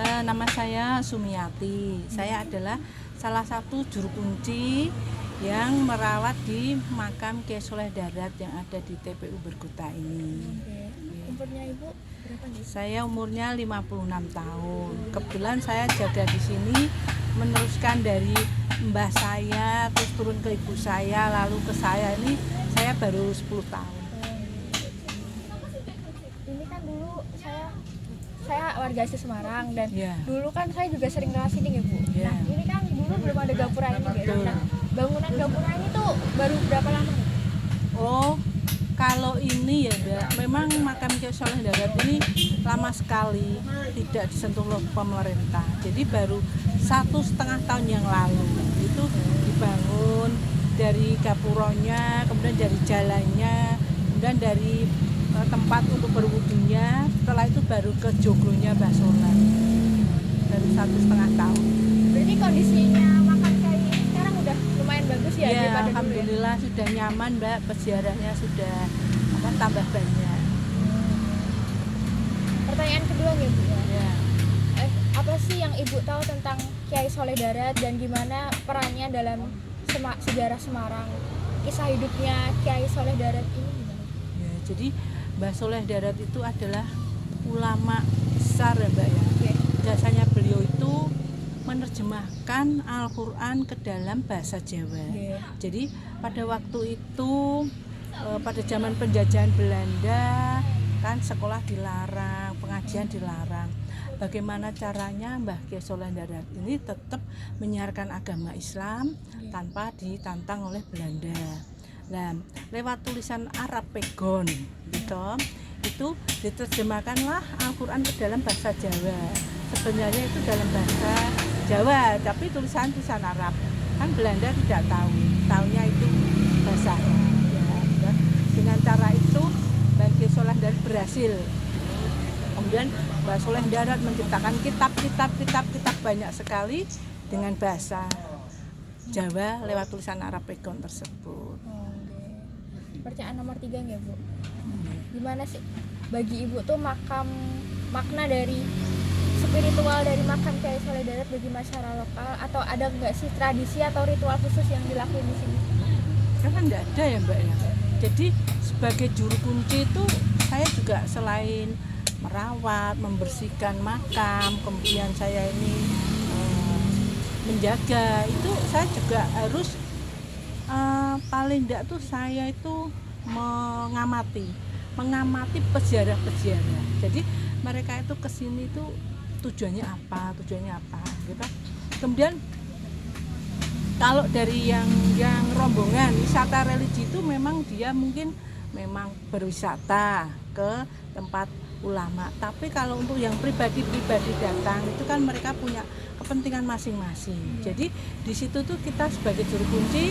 Nama saya Sumiati. Saya adalah salah satu juru kunci yang merawat di makam Kyai Soleh Darat yang ada di TPU Berkota ini. Oke. Umurnya Ibu berapa nih? Saya umurnya 56 tahun. Kebetulan saya jaga di sini meneruskan dari mbah saya, terus turun ke ibu saya, lalu ke saya. Ini saya baru 10 tahun. Ini kan dulu saya warga asli Semarang dan Ya. dulu kan saya juga sering lewat sini ya Bu. Ya. Nah ini kan dulu belum ada gapura ini gitu. Betul. Nah bangunan gapura ini tuh baru berapa lama nih? Oh, kalau ini ya Mbak, memang makam Kyai Soleh Darat ini lama sekali tidak disentuh oleh pemerintah. Jadi baru 1,5 tahun yang lalu itu dibangun dari gapuronya, kemudian dari jalannya, kemudian dari tempat untuk berwudunya. Setelah itu baru ke joglonya Mbah Soleh. Baru 1,5 tahun. Berarti kondisinya makam Kyai ini sekarang udah lumayan bagus ya, Ya, daripada dulu ya? alhamdulillah sudah nyaman Mbak, peziarahnya sudah tambah banyak. Pertanyaan kedua nih Bu ya. Ya. Apa sih yang Ibu tahu tentang Kyai Soleh Darat dan gimana perannya dalam sejarah Semarang? Kisah hidupnya Kyai Soleh Darat ini gimana? Ya, jadi Mbah Soleh Darat itu adalah ulama besar ya Mbak ya. Oke. Jasanya beliau itu menerjemahkan Al-Quran ke dalam bahasa Jawa. Oke. Jadi pada waktu itu pada zaman penjajahan Belanda kan sekolah dilarang, pengajian dilarang. Bagaimana caranya Mbah Kyai Soleh Darat ini tetap menyiarkan agama Islam tanpa ditantang oleh Belanda. Nah, lewat tulisan Arab pegon gitu, itu diterjemahkanlah Al-Quran ke dalam bahasa Jawa. Sebenarnya itu dalam bahasa Jawa, tapi tulisan Arab. Kan Belanda tidak tahu, taunya itu bahasa Arab. Ya. Dengan cara itu Mbah Kyai Soleh Darat berhasil. Kemudian Mbah Soleh Darat menciptakan kitab banyak sekali dengan bahasa Jawa lewat tulisan Arab pegon tersebut. Pertanyaan nomor 3 ya Bu. Gimana sih bagi Ibu tuh makna dari spiritual dari makam Kyai Soleh Darat bagi masyarakat lokal, atau ada nggak sih tradisi atau ritual khusus yang dilakuin di sini? Karena enggak ada ya Mbak ya. Jadi sebagai juru kunci itu saya juga selain merawat, membersihkan makam, kemudian saya ini menjaga, itu saya juga harus paling enggak tuh saya itu mengamati peziarah. Jadi mereka itu kesini tuh tujuannya apa gitu. Kemudian kalau dari yang rombongan wisata religi itu memang dia mungkin memang berwisata ke tempat ulama. Tapi kalau untuk yang pribadi datang itu kan mereka punya kepentingan masing-masing. Jadi di situ tuh kita sebagai juru kunci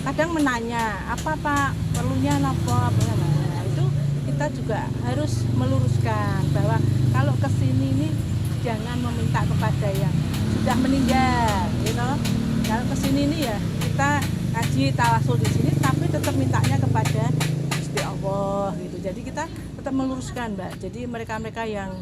kadang menanya apa Pak perlunya apa. Nah, itu kita juga harus meluruskan bahwa kalau kesini ini jangan meminta kepada yang sudah meninggal, gitu. Kalau kesini ini ya kita ngaji tawasul di sini, tapi tetap mintanya kepada Gusti Allah, gitu. Jadi kita tetap meluruskan, Mbak. Jadi mereka-mereka yang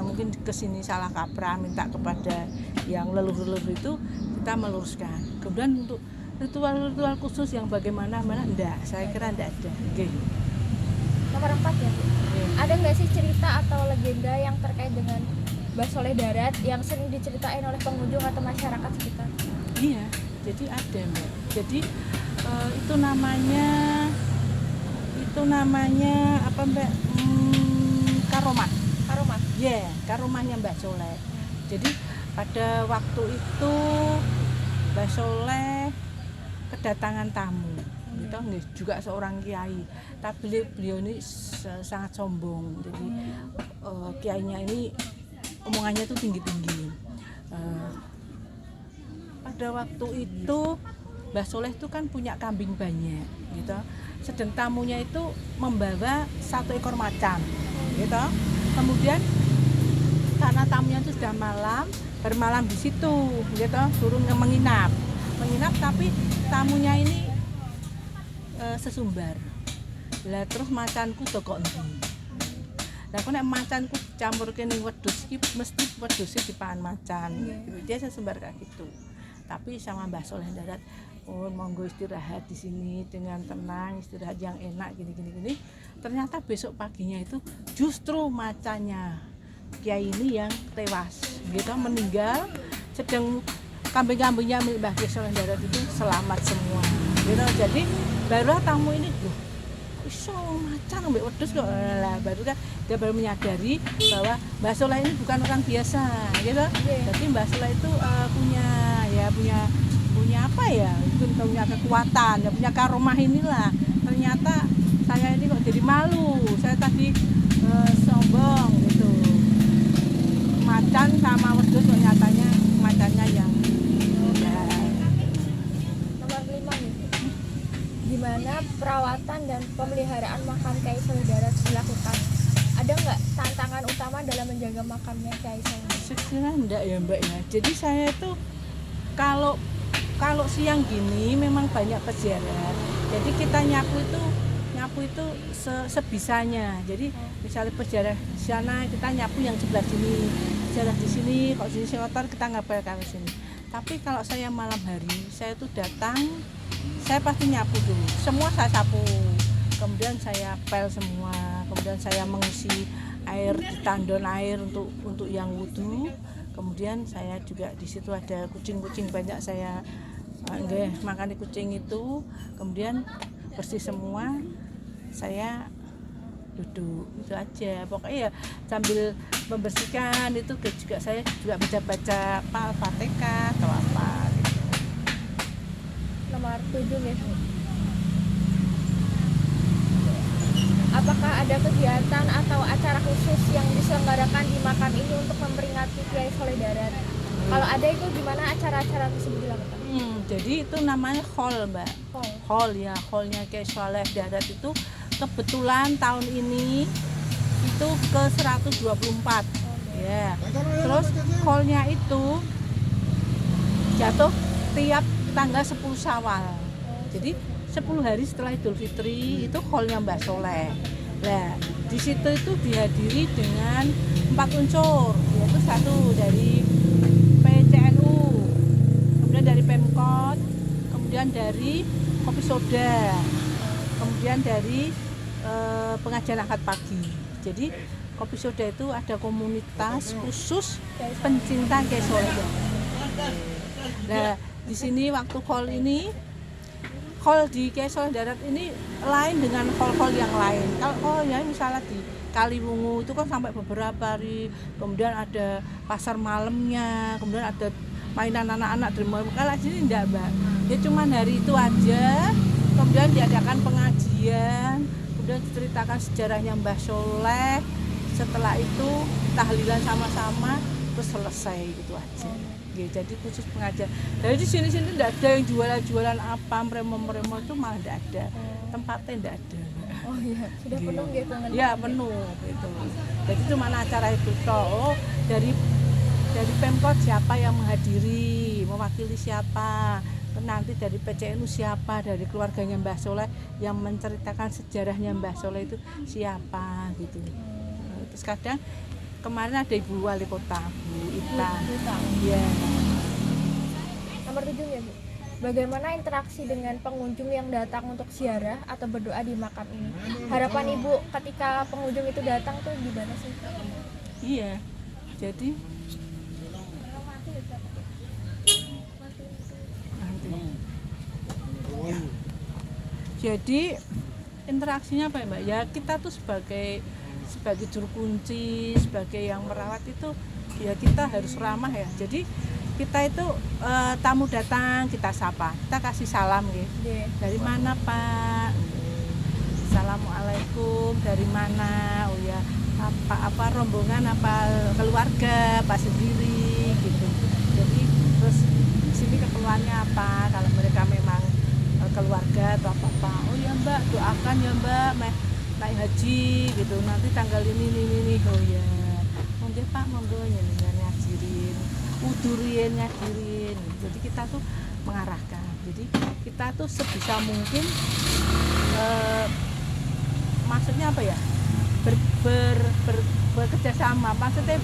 mungkin kesini salah kaprah, minta kepada yang leluhur-leluhur itu kita meluruskan. Kemudian untuk ritual-ritual khusus yang bagaimana enggak, saya kira enggak ada. Okay. Nomor 4 ya Bu. Ada nggak sih cerita atau legenda yang terkait dengan Mbah Soleh Darat yang sering diceritain oleh pengunjung atau masyarakat sekitar? Iya, jadi ada Mbak. Jadi itu namanya apa Mbak? Karomah. Karomah. Ya, karomahnya Mbah Soleh. Jadi pada waktu itu Mbah Soleh kedatangan tamu. Gitu, juga seorang kiai. Tapi beliau ini sangat sombong. Jadi kiainya ini omongannya tuh tinggi-tinggi. Pada waktu itu Mbah Soleh itu kan punya kambing banyak, gitu. Sedang tamunya itu membawa 1 ekor macan, gitu. Kemudian karena tamunya itu sudah bermalam di situ, gitu, suruh menginap, tapi tamunya ini sesumbar. Lah terus macanku toko endi. Lah kok nek macan ku campurke ning wedhus iki mesti wedhuse dipangan macan. Dia sesembar kayak gitu. Tapi sama Mbah Soleh Darat, oh monggo istirahat di sini dengan tenang, istirahat yang enak gini. Ternyata besok paginya itu justru macannya Kiai ini yang tewas, gitu, meninggal. Sedang kambing-kambingnya milik Mbah Soleh Darat itu selamat semua, gitu. Jadi barulah tamu ini, loh, iso macan ambek wedhus kok. Lah baru kan dia baru menyadari bahwa Mbah Soleh ini bukan orang biasa, gitu. Jadi Mbah Soleh itu punya apa ya? Itu punya kekuatan, ya punya karomah inilah. Ternyata saya ini kok jadi malu. Saya tadi sombong gitu. Macan sama wedhus kok nyatanya macannya yang Nomor 5 nih. Gimana perawatan dan pemeliharaan makam Kiai Soleh Darat dilakukan? Ada nggak tantangan utama dalam menjaga makamnya Kiai Soleh? Sekiranya enggak ya Mbak ya. Jadi saya itu kalau siang gini memang banyak peziarah. Jadi kita nyapu itu sebisanya. Jadi misalnya peziarah di sana kita nyapu yang sebelah sini, peziarah di sini, kalau sini kotor kita ngapel ke sini. Tapi kalau saya malam hari, saya tuh datang, saya pasti nyapu dulu. Semua saya sapu. Kemudian saya pel semua. Kemudian saya mengisi air di tandon air untuk yang wudu. Kemudian saya juga di situ ada kucing-kucing banyak, saya makan kucing itu. Kemudian bersih semua, saya duduk itu aja. Pokoknya ya sambil membersihkan itu juga saya juga baca-baca Al-Fatihah atau apa gitu. Nomor 7 ya. Apakah ada kegiatan atau acara khusus yang diselenggarakan di makam ini untuk memperingati Kiai Soleh Darat? Kalau ada itu gimana acara-acara tersebut dilakukan? Jadi itu namanya hall Mbak. Hall ya, hallnya Kiai Soleh Darat itu kebetulan tahun ini itu ke 124 ya. Terus hallnya itu jatuh tiap tanggal 10 Syawal. Jadi 10 hari setelah Idul Fitri itu hallnya Mbah Soleh. Nah, di situ itu dihadiri dengan 4 unsur, yaitu satu dari PCNU, kemudian dari Pemkot, kemudian dari Kopi Soda, kemudian dari pengajian akad pagi. Jadi Kopi Soda itu ada komunitas khusus pencinta Kiai Soleh. Nah, di sini waktu hall ini, hall di Kiai Soleh Darat ini lain dengan hall-hall yang lain. Kalau hallnya misalnya di Kaliwungu itu kan sampai beberapa hari, kemudian ada pasar malamnya, kemudian ada mainan anak-anak dari malam. Kalau di sini enggak Mbak, ya cuman hari itu aja, kemudian diadakan pengajian, kemudian diceritakan sejarahnya Mbah Soleh. Setelah itu tahlilan sama-sama, terus selesai gitu aja. Ya, jadi khusus pengajian. Jadi di sini tidak ada yang jualan apa, meremo itu malah tidak ada. Tempatnya tidak ada. Oh iya, sudah penuh gitu. Ya penuh gitu. Jadi cuma acara itu toh. Dari Pemkot siapa yang menghadiri, mewakili siapa. Nanti dari PCNU siapa, dari keluarganya Mbah Soleh yang menceritakan sejarahnya Mbah Soleh itu siapa gitu. Terus kadang kemarin ada Ibu Wali Kota, Bu Ita. Ya. Nomor 7 ya Bu. Bagaimana interaksi dengan pengunjung yang datang untuk ziarah atau berdoa di makam ini? Harapan Ibu ketika pengunjung itu datang tuh gimana sih? Iya. Jadi interaksinya apa ya Mbak? Ya kita tuh sebagai juru kunci, sebagai yang merawat itu ya kita harus ramah ya. Jadi kita itu tamu datang kita sapa, kita kasih salam gitu. Dari mana Pak? Assalamualaikum, dari mana? Oh ya, apa rombongan, apa keluarga, apa sendiri gitu. Jadi terus di sini keperluannya apa? Kalau mereka memang keluarga atau apa? Oh ya Mbak, doakan ya Mbak naik haji gitu, nanti tanggal ini. Oh ya, monggo Pak, monggo ngajirin, udurin, ngajirin. Jadi kita tuh mengarahkan. Jadi kita tuh sebisa mungkin maksudnya apa ya? bekerja sama, maksudnya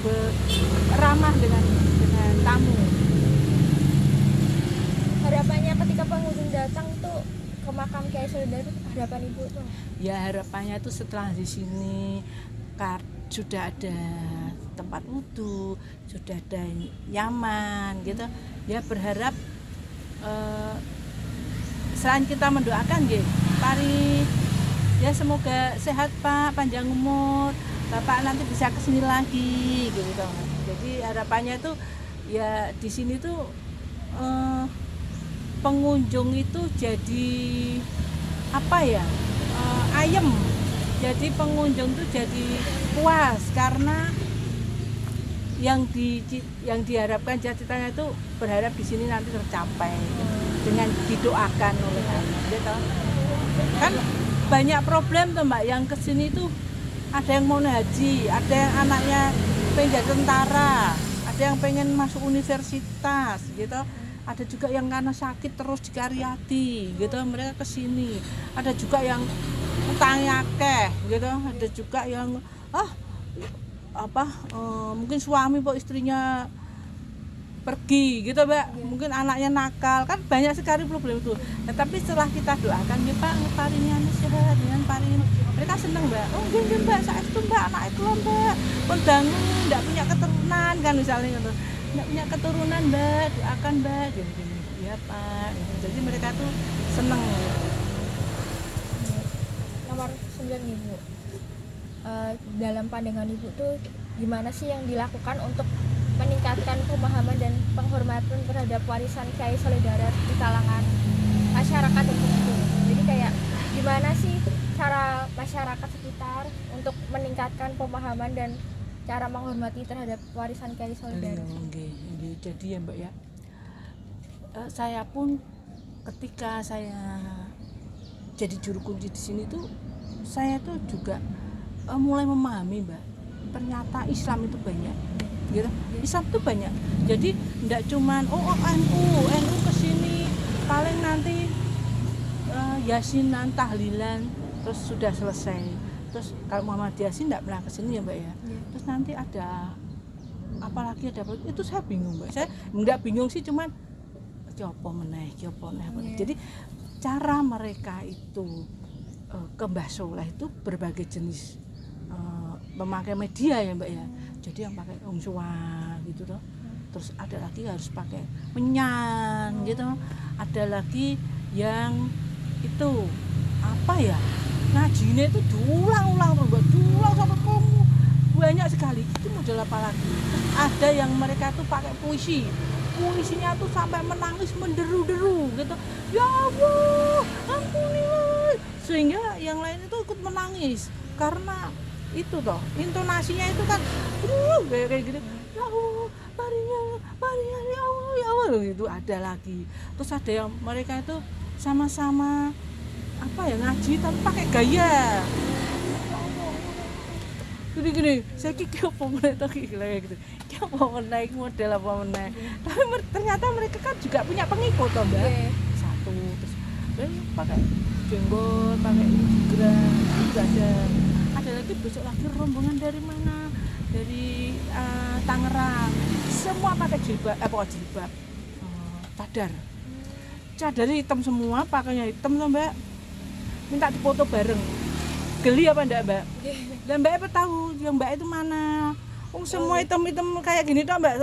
ramah dengan tamu. Harapannya ketika pengunjung datang tuh ke makam Kiai Solider, harapan ibu tuh? Ya harapannya itu setelah di sini sudah ada tempat wudhu, sudah ada nyaman gitu. Ya berharap selain kita mendoakan gitu, pari ya semoga sehat Pak, panjang umur, Bapak nanti bisa kesini lagi gitu. Jadi harapannya tuh ya di sini tuh pengunjung itu jadi apa ya, ayem. Jadi pengunjung tuh jadi puas karena yang diharapkan cita-citanya itu berharap di sini nanti tercapai dengan didoakan oleh Allah gitu. Kan banyak problem tuh Mbak, yang kesini tuh ada yang mau haji, ada yang anaknya pengen jadi tentara, ada yang pengen masuk universitas gitu, ada juga yang karena sakit terus di Karyadi gitu mereka kesini, ada juga yang utangnya akeh gitu, ada juga yang mungkin suami kok istrinya pergi gitu Mbak, mungkin anaknya nakal, kan banyak sekali problem itu. Nah, tapi setelah kita doakan ya Pak, paringnya sehat dengan paring, mereka seneng Mbak. Oh nggih Mbak, saestu Mbak, anak itu loh Mbak, pun bangun enggak punya keturunan kan misalnya gitu. Enggak punya keturunan Mbak, doakan Mbak gini-gini. Ya Pak, gitu. Jadi mereka tuh seneng. Nomor 9 Ibu, dalam pandangan Ibu tuh gimana sih yang dilakukan untuk meningkatkan pemahaman dan penghormatan terhadap warisan Kiai Solidarat di kalangan masyarakat dan pengunjung? Jadi kayak gimana sih cara masyarakat sekitar untuk meningkatkan pemahaman dan cara menghormati terhadap warisan Kiai Solidarat? Jadi ya Mbak ya, saya pun ketika saya jadi juru kunci di sini tuh saya tuh juga mulai memahami Mbak, ternyata Islam itu banyak gitu. Islam itu banyak. Jadi enggak cuman NU kesini paling nanti yasinan, tahlilan terus sudah selesai. Terus kalau Muhammadiyah sih enggak pernah kesini ya Mbak ya. Terus nanti ada apalagi ada itu saya bingung Mbak. Saya enggak bingung sih, cuman apa meneh. Jadi cara mereka itu ke Mbah Soleh itu berbagai jenis memakai media ya Mbak ya. Jadi yang pakai ungsua gitu toh. Terus ada lagi harus pakai menyan gitu. Ada lagi yang itu apa ya? Ngajine itu diulang-ulang terus Mbak, diulang sampai kamu banyak sekali. Itu model apa lagi? Ada yang mereka tuh pakai puisi. Puisinya tuh sampai menangis menderu-deru gitu. Ya Allah, ampunilah. Sehingga yang lain itu ikut menangis karena itu toh intonasinya itu kan kayak gitu. Ya Allah, paringnya ya Allah gitu. Ada lagi. Terus ada yang mereka itu sama-sama apa ya, ngaji tapi pakai gaya. Gini, saya kira apa meneh to gitu. Ki apa meneh model apa meneh. Tapi ternyata mereka kan juga punya pengikut toh, Mbak. Satu terus pakai jenggot, pakai hijrah, juga ada lagi besok lagi rombongan dari mana? Dari Tangerang. Semua pakai jilbab, cadar hitam semua, pakainya hitam toh, Mbak. Minta dipoto bareng. Geli apa enggak Mbak? Dan Mbak apa tahu yang Mbak itu mana? Semua hitam-hitam kayak gini toh Mbak.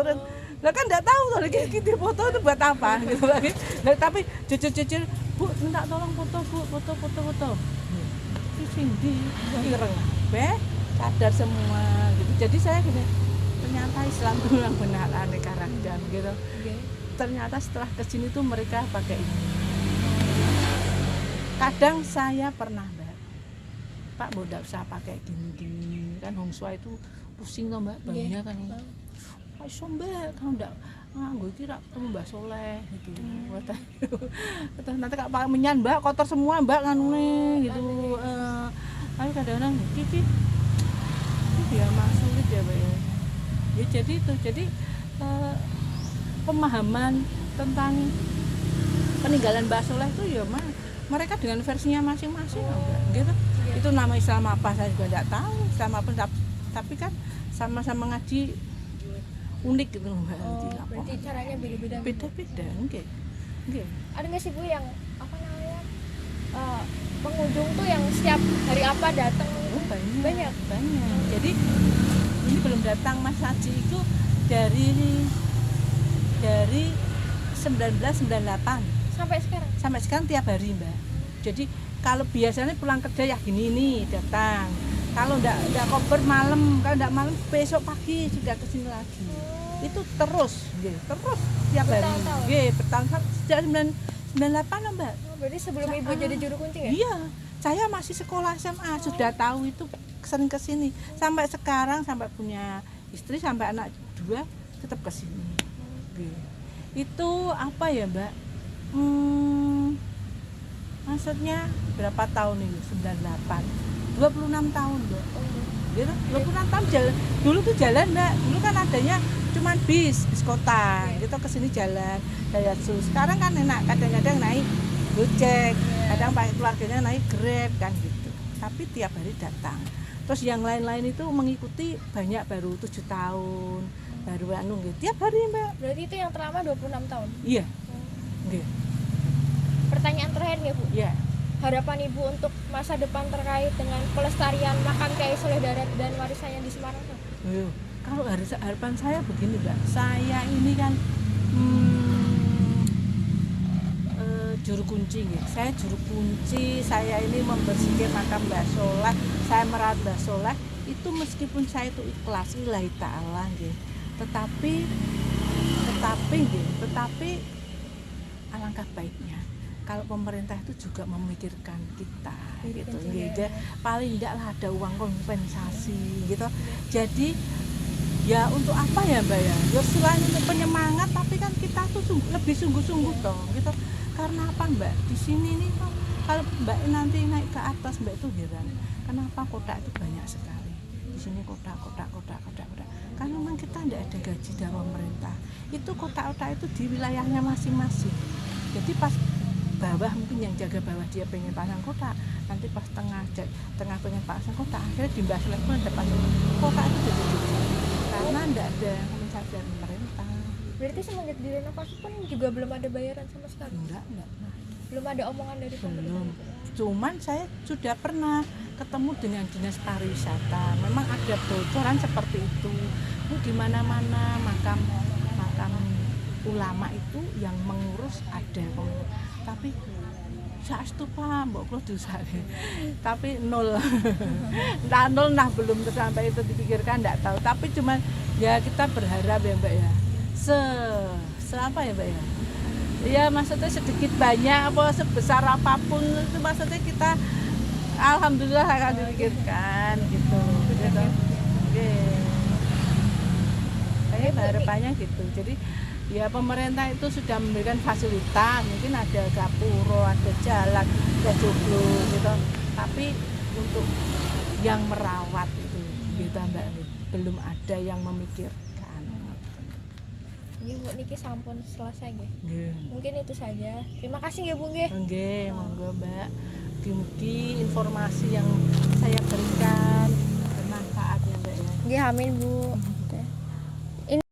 Lah kan enggak tahu toh lagi kita foto itu buat apa gitu lagi. Nah, tapi jujur Bu minta tolong foto Bu, foto. Sing di ireng. Sadar semua gitu. Jadi saya gini, ternyata Islam itu yang benar aneka ragam gitu. Ternyata setelah kesini tuh mereka pakai ini. Kadang saya pernah Mbak, Pak mau enggak usah pakai gini-gini kan hongswa itu pusing toh Mbak, banyak kan. Pak iso Mbak, kamu enggak nganggo iki rak ketemu Mbah Soleh gitu. Terus nanti kalau pakai menyan Mbak kotor semua Mbak kanune gitu. Tapi kadang-kadang iki dia sulit ya Mbak ya. Ya jadi itu, pemahaman tentang peninggalan Mbah Soleh itu ya mereka dengan versinya masing-masing gitu. Itu nama Islam apa saya juga tidak tahu. Islam apa tapi kan sama-sama ngaji unik gitu Mbak. Berarti caranya beda-beda. Beda-beda, nggih. Nggih. Ada nggak sih Bu yang apa namanya pengunjung tuh yang setiap hari apa datang? Oh, banyak. Jadi ini belum datang Mas Haji itu dari 1998 sampai sekarang tiap hari Mbak. Jadi kalau biasanya pulang kerja ya gini nih datang. Kalau enggak koper malam, kalau enggak malam besok pagi sudah ke sini lagi. Itu terus tiap hari. Nggih, bertahun-tahun sejak 98 loh, Mbak. Berarti sebelum Ibu jadi juru kunci ya? Iya. Saya masih sekolah SMA, sudah tahu itu sering ke sini. Sampai sekarang sampai punya istri sampai anak 2 tetap ke sini. Itu apa ya Mbak? Maksudnya berapa tahun ini? 98 26 tahun Mbak. Gitu, 26 tahun jalan. Dulu tuh jalan Mbak, dulu kan adanya cuman bis kota gitu ke sini jalan Daihatsu. Sekarang kan enak, kadang-kadang naik Gojek, kadang pakai keluarganya naik Grab kan gitu. Tapi tiap hari datang. Terus yang lain-lain itu mengikuti banyak baru 7 tahun. Baru gitu. Tiap hari Mbak. Berarti itu yang terlama 26 tahun? Iya. Nggih. Pertanyaan terakhir ya Bu. Iya. Harapan Ibu untuk masa depan terkait dengan pelestarian makam Kiai Soleh Darat dan warisannya di Semarang? Kalau harapan saya begini Mbak. Saya ini kan juru kunci gitu. Saya juru kunci, saya ini membersihkan makam Mbah Soleh, saya merawat Mbah Soleh. Itu meskipun saya itu ikhlas lillahi ta'ala gitu. Tetapi alangkah baiknya kalau pemerintah itu juga memikirkan kita gitu gitu. Paling enggak lah ada uang kompensasi gitu. Jadi ya untuk apa ya Mbak ya? Ya selain untuk penyemangat tapi kan kita tuh lebih sungguh-sungguh toh gitu. Karena apa Mbak? Di sini nih kalau Mbak nanti naik ke atas Mbak itu heran. Kenapa kota itu banyak sekali? Di sini kota. Karena memang kita tidak ada gaji dari pemerintah. Itu kota-kota itu di wilayahnya masing-masing. Jadi pas bawah mungkin yang jaga bawah dia pengen pasang kota, nanti pas tengah pengen pasang kota, akhirnya di Mbah Soleh pun ada pasang kota itu jadi karena tidak ada kompensasi dari pemerintah. Berarti semenjak direnovasi pun juga belum ada bayaran sama sekali? Enggak. Belum ada omongan dari pemerintah? Belum. Cuman saya sudah pernah ketemu dengan dinas pariwisata. Memang ada bocoran seperti itu. Di mana-mana makam ulama itu yang mengurus ada. Tapi saestupa mbok kulo diusahake. Tapi nol. Nah belum sampai itu dipikirkan enggak tahu. Tapi cuman ya kita berharap ya Mbak ya. Apa ya Mbak ya? Ya maksudnya sedikit banyak apa sebesar apapun itu maksudnya kita alhamdulillah akan dipikirkan gitu. Oke. Saya harapannya gitu. Jadi ya pemerintah itu sudah memberikan fasilitas, mungkin ada gapuro, ada jalan, ada joglo gitu. Tapi untuk yang merawat itu gitu Mbak, belum ada yang memikirkan. Nggih Bu, niki sampun selesai nggih. Nggih. Mungkin itu saja. Terima kasih nggih Bu nggih. Nggih, monggo Mbak. Mugi-mugi informasi yang saya berikan bermanfaat ya Mbak ya. Nggih, amin Bu.